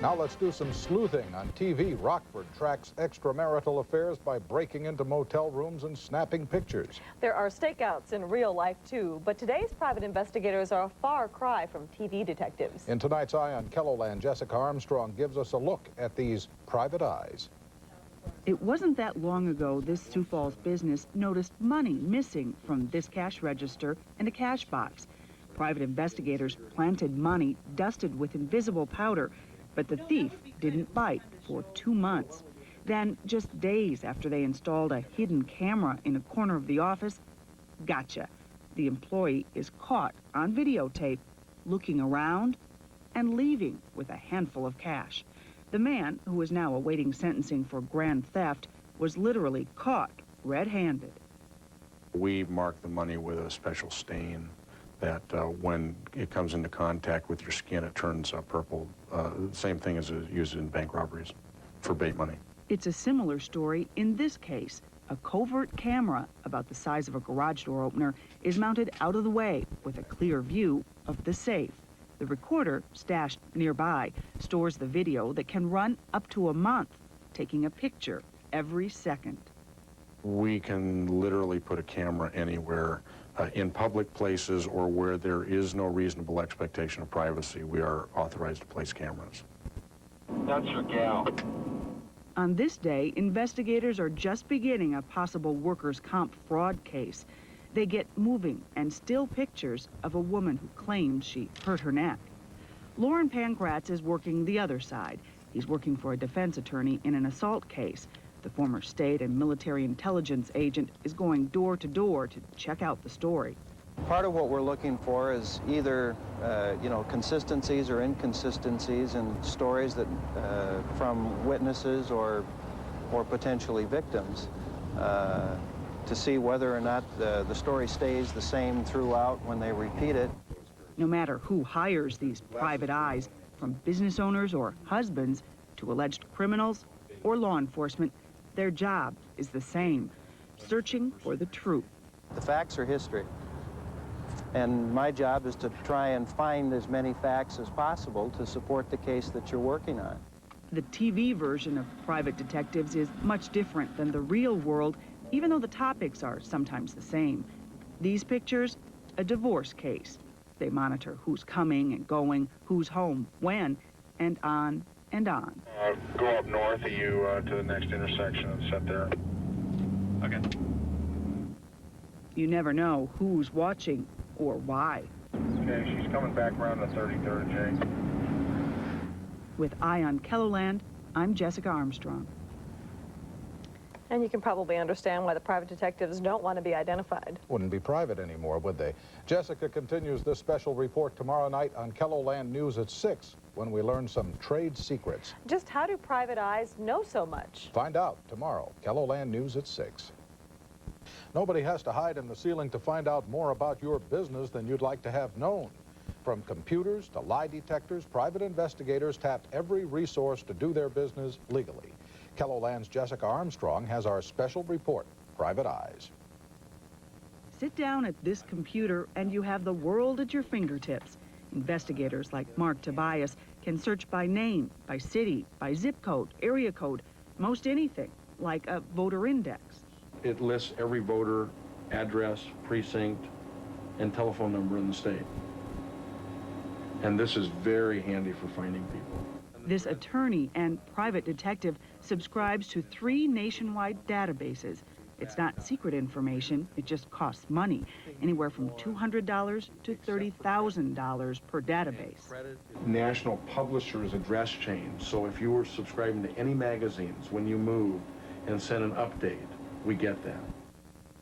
Now let's do some sleuthing. On TV, Rockford tracks extramarital affairs by breaking into motel rooms and snapping pictures. There are stakeouts in real life, too, but today's private investigators are a far cry from TV detectives. In tonight's Eye on Kelloland, Jessica Armstrong gives us a look at these private eyes. It wasn't that long ago this Sioux Falls business noticed money missing from this cash register and a cash box. Private investigators planted money dusted with invisible powder, but the thief didn't bite for 2 months. Then, just days after they installed a hidden camera in a corner of the office, gotcha. The employee is caught on videotape looking around and leaving with a handful of cash. The man, who is now awaiting sentencing for grand theft, was literally caught red-handed. We mark the money with a special stain that when it comes into contact with your skin, it turns purple. Same thing as used in bank robberies for bait money. It's a similar story in this case. A covert camera about the size of a garage door opener is mounted out of the way with a clear view of the safe. The recorder, stashed nearby, stores the video that can run up to a month, taking a picture every second. We can literally put a camera anywhere. In public places or where there is no reasonable expectation of privacy, we are authorized to place cameras. That's your gal. On this day, investigators are just beginning a possible workers' comp fraud case. They get moving and still pictures of a woman who claimed she hurt her neck. Lauren Pankratz is working the other side. He's working for a defense attorney in an assault case. The former state and military intelligence agent is going door to door to check out the story. Part of what we're looking for is either, consistencies or inconsistencies in stories that from witnesses or potentially victims to see whether or not the story stays the same throughout when they repeat it. No matter who hires these private eyes, from business owners or husbands to alleged criminals or law enforcement, their job is the same, searching for the truth. The facts are history, and my job is to try and find as many facts as possible to support the case that you're working on. The TV version of Private Detectives is much different than the real world, even though the topics are sometimes the same. These pictures, a divorce case. They monitor who's coming and going, who's home, when, and on and on. Go up north of you to the next intersection and set there. Okay. You never know who's watching or why. Okay, she's coming back around the 33rd, Jay. With Eye on Kelloland, I'm Jessica Armstrong. And you can probably understand why the private detectives don't want to be identified. Wouldn't be private anymore, would they? Jessica continues this special report tomorrow night on Kelloland News at 6, when we learn some trade secrets. Just how do private eyes know so much? Find out tomorrow, Kelloland News at 6. Nobody has to hide in the ceiling to find out more about your business than you'd like to have known. From computers to lie detectors, private investigators tapped every resource to do their business legally. Kelloland's Jessica Armstrong has our special report, Private Eyes. Sit down at this computer and you have the world at your fingertips. Investigators like Marc Tobias can search by name, by city, by zip code, area code, most anything, like a voter index. It lists every voter, address, precinct, and telephone number in the state. And this is very handy for finding people. This attorney and private detective subscribes to 3 nationwide databases. It's not secret information, it just costs money, anywhere from $200 to $30,000 per database. National publishers address change, so if you were subscribing to any magazines when you moved and sent an update, we get that.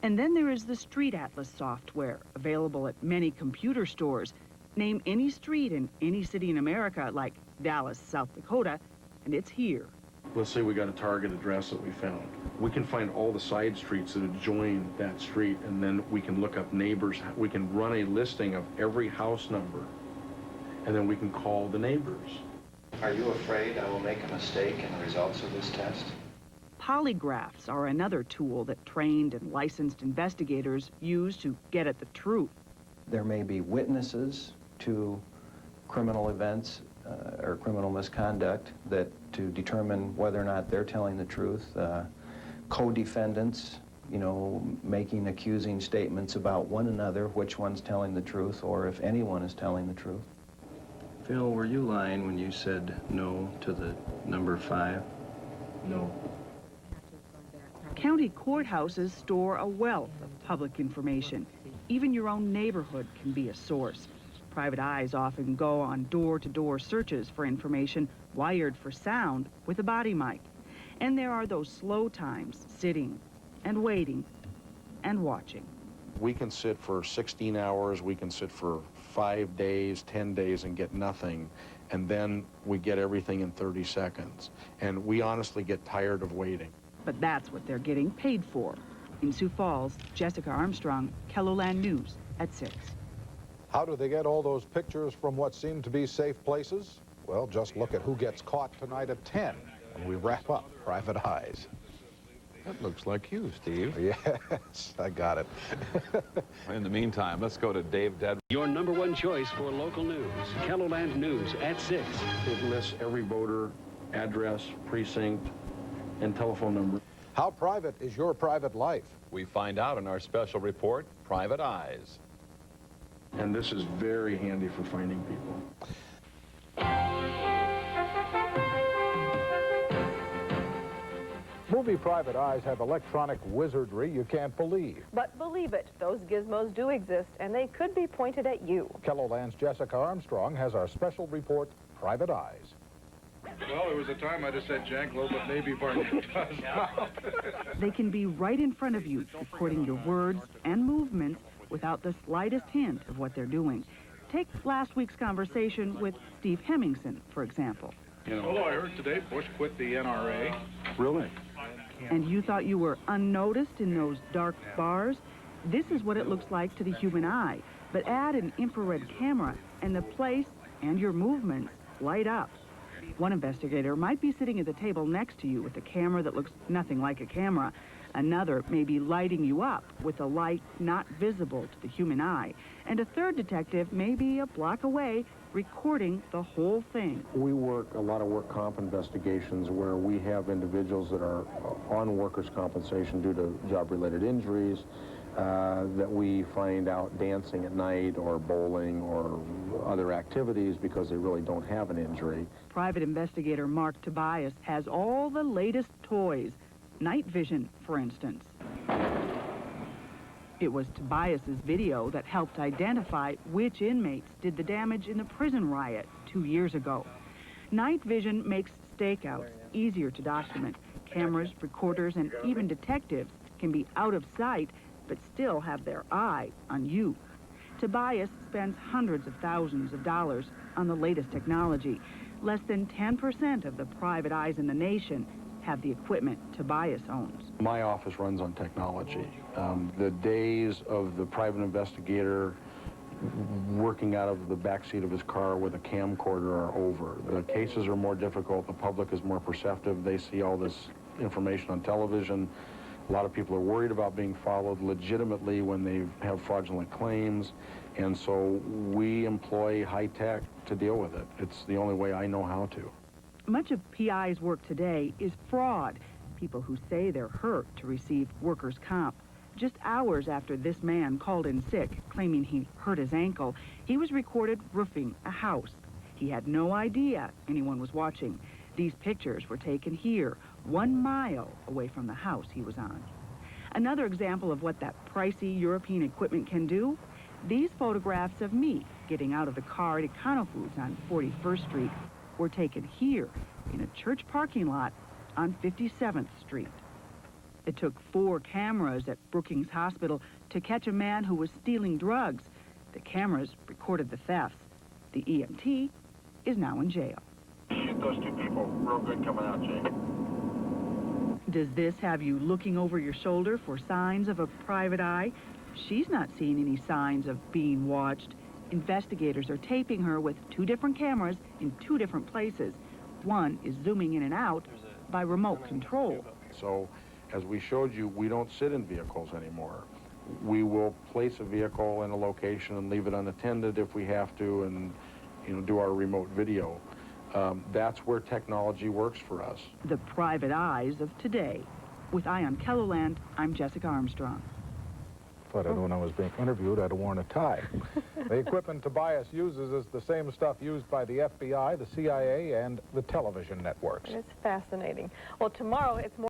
And then there is the Street Atlas software, available at many computer stores. Name any street in any city in America, like Dallas, South Dakota, and it's here. Let's say we got a target address that we found. We can find all the side streets that adjoin that street, and then we can look up neighbors. We can run a listing of every house number, and then we can call the neighbors. Are you afraid I will make a mistake in the results of this test? Polygraphs are another tool that trained and licensed investigators use to get at the truth. There may be witnesses to criminal events or criminal misconduct, that to determine whether or not they're telling the truth. Co-defendants, you know, making accusing statements about one another, which one's telling the truth, or if anyone is telling the truth. Phil, were you lying when you said no to the number 5? No. County courthouses store a wealth of public information. Even your own neighborhood can be a source. Private eyes often go on door-to-door searches for information wired for sound with a body mic. And there are those slow times, sitting and waiting and watching. We can sit for 16 hours, we can sit for 5 days, 10 days and get nothing, and then we get everything in 30 seconds. And we honestly get tired of waiting. But that's what they're getting paid for. In Sioux Falls, Jessica Armstrong, KELOLAND News at 6. How do they get all those pictures from what seem to be safe places? Well, just look at who gets caught tonight at 10 when we wrap up Private Eyes. That looks like you, Steve. Yes, I got it. In the meantime, let's go to Dave Dead. Your #1 choice for local news, KELOLAND News at 6. It lists every voter, address, precinct, and telephone number. How private is your private life? We find out in our special report, Private Eyes. And this is very handy for finding people. Movie Private Eyes have electronic wizardry you can't believe. But believe it, those gizmos do exist, and they could be pointed at you. KELOLAND's Jessica Armstrong has our special report, Private Eyes. Well, there was a time I'd have said Janklow, but maybe Barney does now. They can be right in front of you, recording your words and movements without the slightest hint of what they're doing. Take last week's conversation with Steve Hemmingson, for example. Although I heard today Bush quit the NRA. Really? And you thought you were unnoticed in those dark bars? This is what it looks like to the human eye. But add an infrared camera, and the place and your movements light up. One investigator might be sitting at the table next to you with a camera that looks nothing like a camera. Another may be lighting you up with a light not visible to the human eye. And a third detective may be a block away recording the whole thing. We work a lot of work comp investigations where we have individuals that are on workers' compensation due to job-related injuries, that we find out dancing at night or bowling or other activities because they really don't have an injury. Private investigator Marc Tobias has all the latest toys. Night vision, for instance. It was Tobias's video that helped identify which inmates did the damage in the prison riot 2 years ago. Night vision makes stakeouts easier to document. Cameras, recorders, and even detectives can be out of sight but still have their eye on you. Tobias spends hundreds of thousands of dollars on the latest technology. Less than 10% of the private eyes in the nation have the equipment Tobias owns. My office runs on technology. The days of the private investigator working out of the backseat of his car with a camcorder are over. The cases are more difficult. The public is more perceptive. They see all this information on television. A lot of people are worried about being followed legitimately when they have fraudulent claims, and so we employ high tech to deal with it. It's the only way I know how to. Much of PI's work today is fraud. People who say they're hurt to receive workers' comp. Just hours after this man called in sick, claiming he hurt his ankle, he was recorded roofing a house. He had no idea anyone was watching. These pictures were taken here, 1 mile away from the house he was on. Another example of what that pricey European equipment can do, these photographs of me getting out of the car at Econo Foods on 41st Street were taken here in a church parking lot on 57th Street. It took 4 cameras at Brookings Hospital to catch a man who was stealing drugs. The cameras recorded the thefts. The EMT is now in jail. Shoot those 2 people. Real good coming out, Jake. Does this have you looking over your shoulder for signs of a private eye? She's not seeing any signs of being watched. Investigators are taping her with 2 different cameras in 2 different places. One is zooming in and out by remote control. So, as we showed you, we don't sit in vehicles anymore. We will place a vehicle in a location and leave it unattended if we have to, and do our remote video. That's where technology works for us. The private eyes of today. With Eye on KELOLAND, I'm Jessica Armstrong. If I'd have known I was being interviewed, I'd have worn a tie. The equipment Tobias uses is the same stuff used by the FBI, the CIA, and the television networks. It's fascinating. Well, tomorrow it's more